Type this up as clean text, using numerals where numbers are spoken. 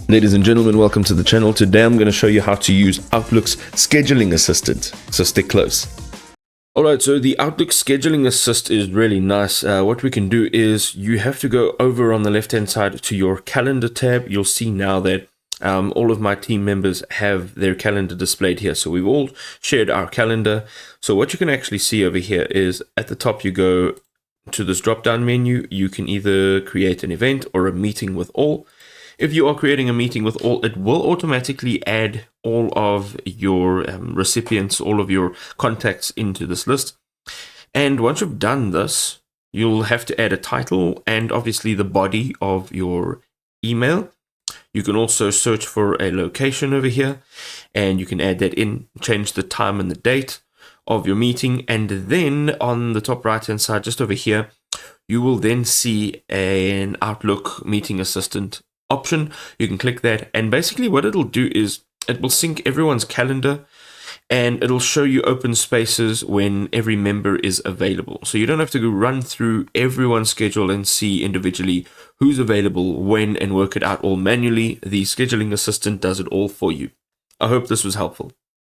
Ladies and gentlemen, welcome to the channel. Today I'm going to show you how to use Outlook's scheduling assistant, so stick close. Alright, so the Outlook scheduling assist is really nice. What we can do is you have to go over on the left hand side to your calendar tab. You'll see now that all of my team members have their calendar displayed here. So we've all shared our calendar. So what you can actually see over here is at the top you go to this drop down menu. You can either create an event or a meeting with all. If you are creating a meeting with all, it will automatically add all of your recipients, all of your contacts into this list. And once you've done this, you'll have to add a title and obviously the body of your email. You can also search for a location over here and you can add that in, change the time and the date of your meeting. And then on the top right hand side, just over here, you will then see an Outlook meeting assistant option. You can click that, and basically what it'll do is it will sync everyone's calendar and it'll show you open spaces when every member is available. So you don't have to go run through everyone's schedule and see individually who's available when and work it out all manually. The scheduling assistant does it all for you. I hope this was helpful.